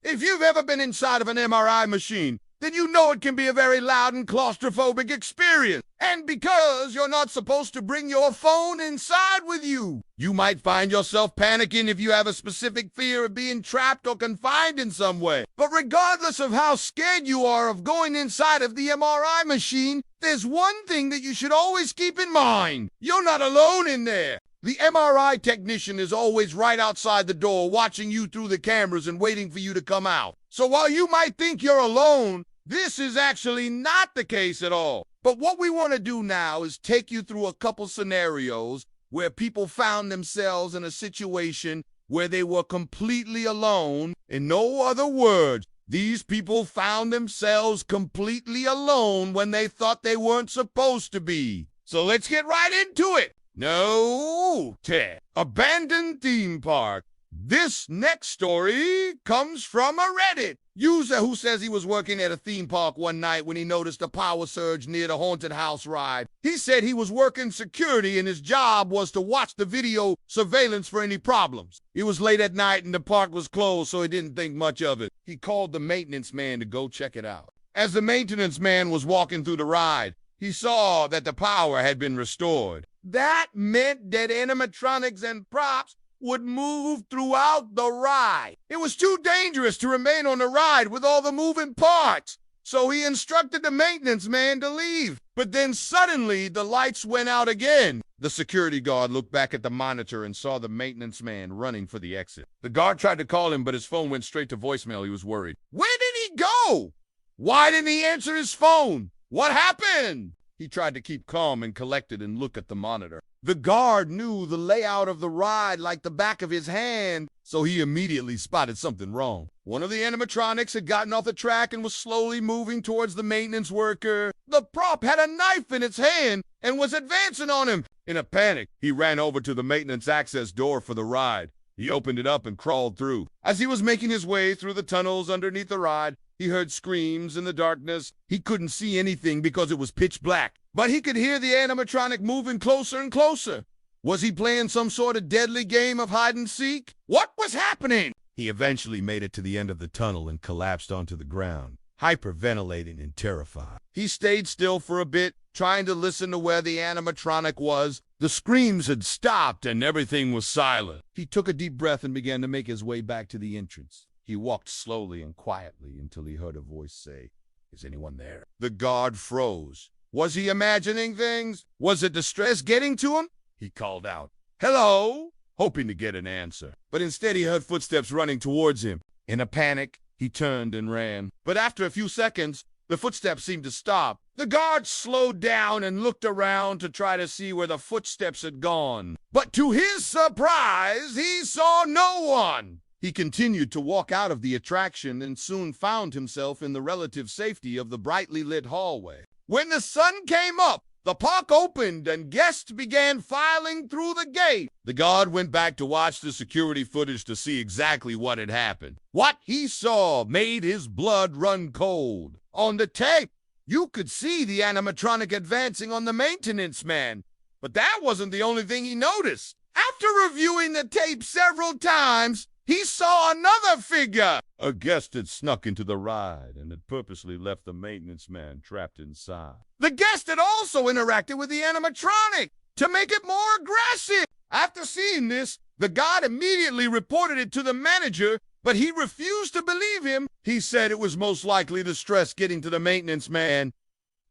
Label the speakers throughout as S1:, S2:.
S1: If you've ever been inside of an MRI machine, then you know it can be a very loud and claustrophobic experience. And because you're not supposed to bring your phone inside with you, you might find yourself panicking if you have a specific fear of being trapped or confined in some way. But regardless of how scared you are of going inside of the MRI machine, there's one thing that you should always keep in mind. You're not alone in there. The MRI technician is always right outside the door watching you through the cameras and waiting for you to come out. So while you might think you're alone, this is actually not the case at all. But what we want to do now is take you through a couple scenarios where people found themselves in a situation where they were completely alone. In no other words, these people found themselves completely alone when they thought they weren't supposed to be. So let's get right into it. No, Ted. Abandoned theme park. This next story comes from a Reddit user who says he was working at a theme park one night when he noticed a power surge near the haunted house ride. He said he was working security and his job was to watch the video surveillance for any problems. It was late at night and the park was closed, so he didn't think much of it. He called the maintenance man to go check it out. As the maintenance man was walking through the ride, he saw that the power had been restored. That meant that animatronics and props would move throughout the ride. It was too dangerous to remain on the ride with all the moving parts, so he instructed the maintenance man to leave. But then suddenly the lights went out again. The security guard looked back at the monitor and saw the maintenance man running for the exit. The guard tried to call him, but his phone went straight to voicemail. He was worried. Where did he go? Why didn't he answer his phone? What happened? He tried to keep calm and collected and look at the monitor. The guard knew the layout of the ride like the back of his hand, so he immediately spotted something wrong. One of the animatronics had gotten off the track and was slowly moving towards the maintenance worker. The prop had a knife in its hand and was advancing on him. In a panic, he ran over to the maintenance access door for the ride. He opened it up and crawled through. As he was making his way through the tunnels underneath the ride, he heard screams in the darkness. He couldn't see anything because it was pitch black, but he could hear the animatronic moving closer and closer. Was he playing some sort of deadly game of hide and seek? What was happening? He eventually made it to the end of the tunnel and collapsed onto the ground, hyperventilating and terrified. He stayed still for a bit, trying to listen to where the animatronic was. The screams had stopped and everything was silent. He took a deep breath and began to make his way back to the entrance. He walked slowly and quietly until he heard a voice say, "Is anyone there?" The guard froze. Was he imagining things? Was it the stress getting to him? He called out, "Hello," hoping to get an answer. But instead he heard footsteps running towards him. In a panic, he turned and ran. But after a few seconds, the footsteps seemed to stop. The guard slowed down and looked around to try to see where the footsteps had gone. But to his surprise, he saw no one. He continued to walk out of the attraction and soon found himself in the relative safety of the brightly lit hallway. When the sun came up, the park opened and guests began filing through the gate. The guard went back to watch the security footage to see exactly what had happened. What he saw made his blood run cold. On the tape, you could see the animatronic advancing on the maintenance man. But that wasn't the only thing he noticed. After reviewing the tape several times, he saw another figure. A guest had snuck into the ride and had purposely left the maintenance man trapped inside. The guest had also interacted with the animatronic to make it more aggressive. After seeing this, the guard immediately reported it to the manager, but he refused to believe him. He said it was most likely the stress getting to the maintenance man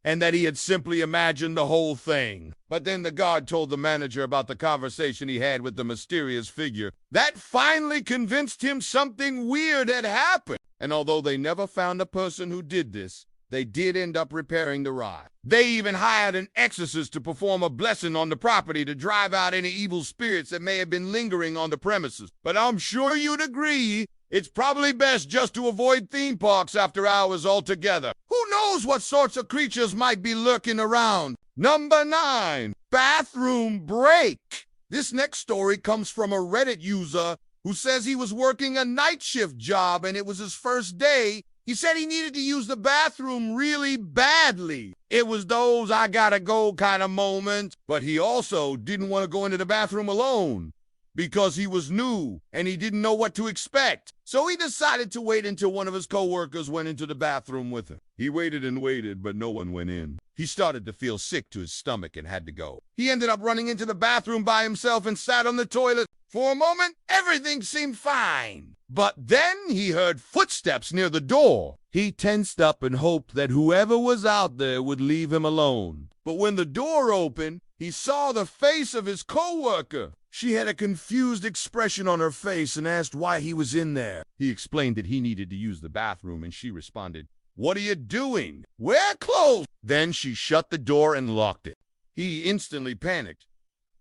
S1: and that he had simply imagined the whole thing. But then the guard told the manager about the conversation he had with the mysterious figure. That finally convinced him something weird had happened. And although they never found the person who did this, they did end up repairing the ride. They even hired an exorcist to perform a blessing on the property to drive out any evil spirits that may have been lingering on the premises. But I'm sure you'd agree, it's probably best just to avoid theme parks after hours altogether. Who knows what sorts of creatures might be lurking around? Number 9, bathroom break. This next story comes from a Reddit user who says he was working a night shift job and it was his first day. He said he needed to use the bathroom really badly. It was those I gotta go kind of moments, but he also didn't want to go into the bathroom alone. because he was new and he didn't know what to expect. So he decided to wait until one of his coworkers went into the bathroom with him. He waited and waited, but no one went in. He started to feel sick to his stomach and had to go. He ended up running into the bathroom by himself and sat on the toilet. For a moment, everything seemed fine. But then he heard footsteps near the door. He tensed up and hoped that whoever was out there would leave him alone. But when the door opened, he saw the face of his coworker. She had a confused expression on her face and asked why he was in there. He explained that he needed to use the bathroom, and she responded, "What are you doing? Wear clothes." Then she shut the door and locked it. He instantly panicked.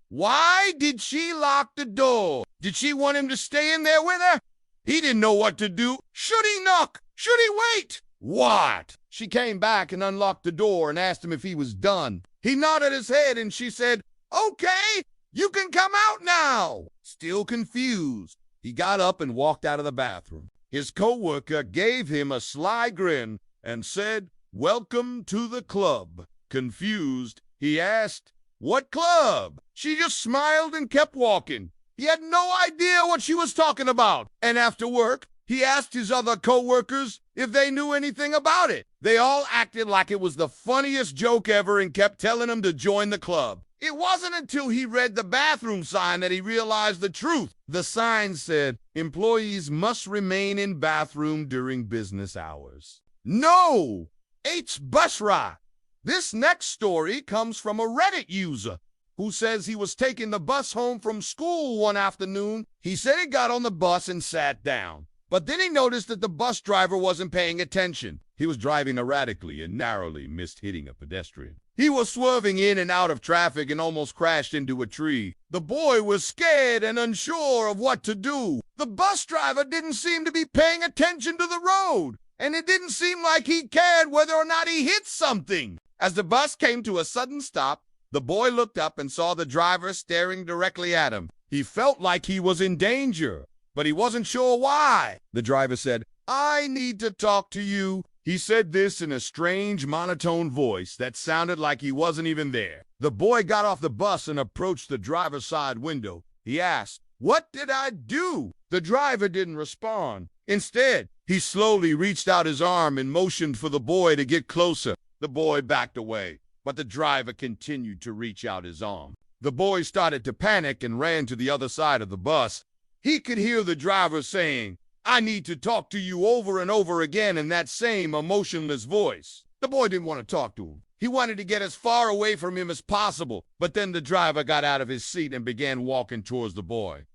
S1: Why did she lock the door? Did she want him to stay in there with her? He didn't know what to do. Should he knock? Should he wait? What? She came back and unlocked the door and asked him if he was done. He nodded his head and she said, "Okay, you can come out now." Still confused, he got up and walked out of the bathroom. His coworker gave him a sly grin and said, "Welcome to the club." Confused, he asked, "What club?" She just smiled and kept walking. He had no idea what she was talking about. And after work, he asked his other coworkers if they knew anything about it. They all acted like it was the funniest joke ever and kept telling him to join the club. It wasn't until he read the bathroom sign that he realized the truth. The sign said, "Employees must remain in bathroom during business hours." No! It's bus ride. This next story comes from a Reddit user who says he was taking the bus home from school one afternoon. He said he got on the bus and sat down, but then he noticed that the bus driver wasn't paying attention. He was driving erratically and narrowly missed hitting a pedestrian. He was swerving in and out of traffic and almost crashed into a tree. The boy was scared and unsure of what to do. The bus driver didn't seem to be paying attention to the road, and it didn't seem like he cared whether or not he hit something. As the bus came to a sudden stop, the boy looked up and saw the driver staring directly at him. He felt like he was in danger, but he wasn't sure why. The driver said, "I need to talk to you." He said this in a strange monotone voice that sounded like he wasn't even there. The boy got off the bus and approached the driver's side window. He asked, "What did I do?" The driver didn't respond. Instead, he slowly reached out his arm and motioned for the boy to get closer. The boy backed away, but the driver continued to reach out his arm. The boy started to panic and ran to the other side of the bus. He could hear the driver saying, "I need to talk to you," over and over again in that same emotionless voice. The boy didn't want to talk to him. He wanted to get as far away from him as possible, but then the driver got out of his seat and began walking towards the boy.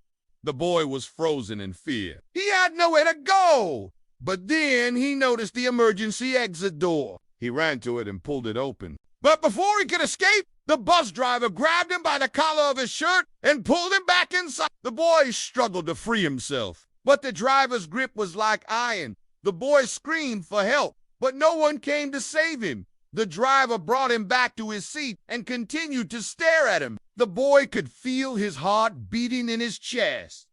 S1: The boy was frozen in fear. He had nowhere to go. But then he noticed the emergency exit door. He ran to it and pulled it open. But before he could escape, the bus driver grabbed him by the collar of his shirt and pulled him back inside. The boy struggled to free himself, but the driver's grip was like iron. The boy screamed for help, but no one came to save him. The driver brought him back to his seat and continued to stare at him. The boy could feel his heart beating in his chest.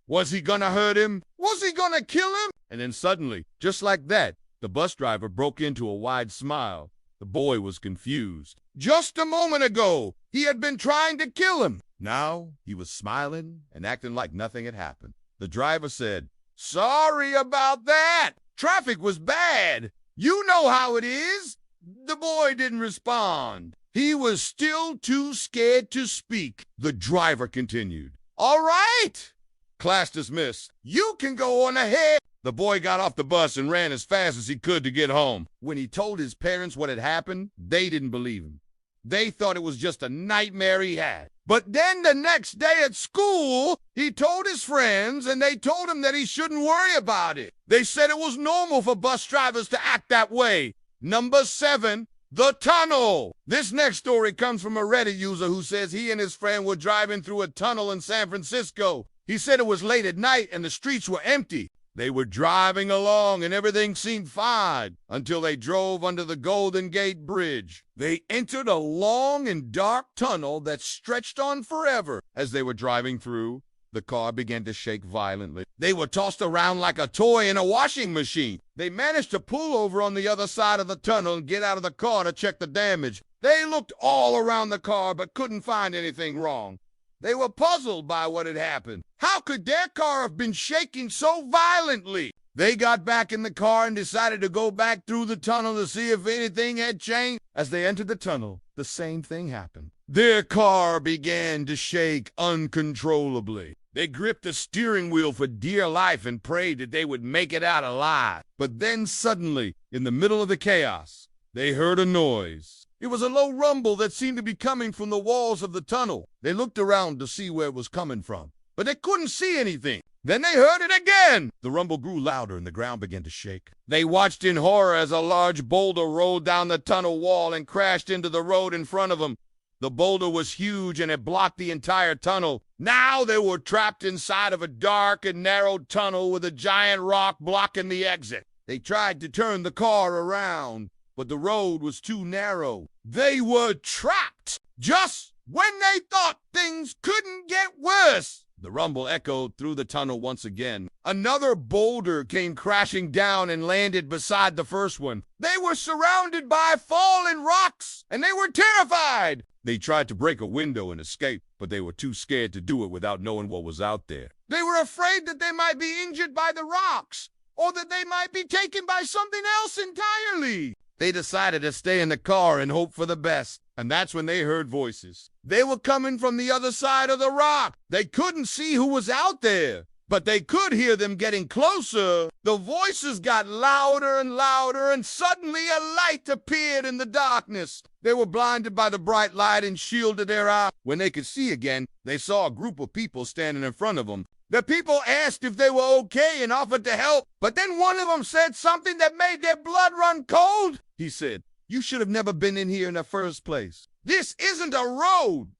S1: Was he gonna hurt him? Was he gonna kill him? And then suddenly, just like that, the bus driver broke into a wide smile. The boy was confused. Just a moment ago, he had been trying to kill him. Now, he was smiling and acting like nothing had happened. The driver said, "Sorry about that. Traffic was bad. You know how it is." The boy didn't respond. He was still too scared to speak. The driver continued, "All right. Class dismissed. You can go on ahead." The boy got off the bus and ran as fast as he could to get home. When he told his parents what had happened, they didn't believe him. They thought it was just a nightmare he had. But then the next day at school, he told his friends, and they told him that he shouldn't worry about it. They said it was normal for bus drivers to act that way. Number 7, the tunnel. This next story comes from a Reddit user who says he and his friend were driving through a tunnel in San Francisco. He said it was late at night and the streets were empty. They were driving along and everything seemed fine until they drove under the Golden Gate Bridge. They entered a long and dark tunnel that stretched on forever. As they were driving through, the car began to shake violently. They were tossed around like a toy in a washing machine. They managed to pull over on the other side of the tunnel and get out of the car to check the damage. They looked all around the car but couldn't find anything wrong. They were puzzled by what had happened. How could their car have been shaking so violently? They got back in the car and decided to go back through the tunnel to see if anything had changed. As they entered the tunnel, the same thing happened. Their car began to shake uncontrollably. They gripped the steering wheel for dear life and prayed that they would make it out alive. But then suddenly, in the middle of the chaos, they heard a noise. It was a low rumble that seemed to be coming from the walls of the tunnel. They looked around to see where it was coming from, but they couldn't see anything. Then they heard it again. The rumble grew louder and the ground began to shake. They watched in horror as a large boulder rolled down the tunnel wall and crashed into the road in front of them. The boulder was huge and it blocked the entire tunnel. Now they were trapped inside of a dark and narrow tunnel with a giant rock blocking the exit. They tried to turn the car around, but the road was too narrow. They were trapped just when they thought things couldn't get worse. The rumble echoed through the tunnel once again. Another boulder came crashing down and landed beside the first one. They were surrounded by fallen rocks, and they were terrified. They tried to break a window and escape, but they were too scared to do it without knowing what was out there. They were afraid that they might be injured by the rocks, or that they might be taken by something else entirely. They decided to stay in the car and hope for the best. And that's when they heard voices. They were coming from the other side of the rock. They couldn't see who was out there, but they could hear them getting closer. The voices got louder and louder, and suddenly a light appeared in the darkness. They were blinded by the bright light and shielded their eyes. When they could see again, they saw a group of people standing in front of them. The people asked if they were okay and offered to help, but then one of them said something that made their blood run cold. He said, "You should have never been in here in the first place. This isn't a road.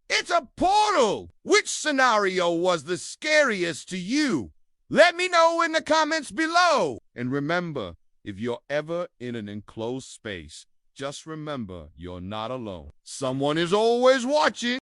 S1: It's a portal." Which scenario was the scariest to you? Let me know in the comments below. And remember, if you're ever in an enclosed space, just remember you're not alone. Someone is always watching.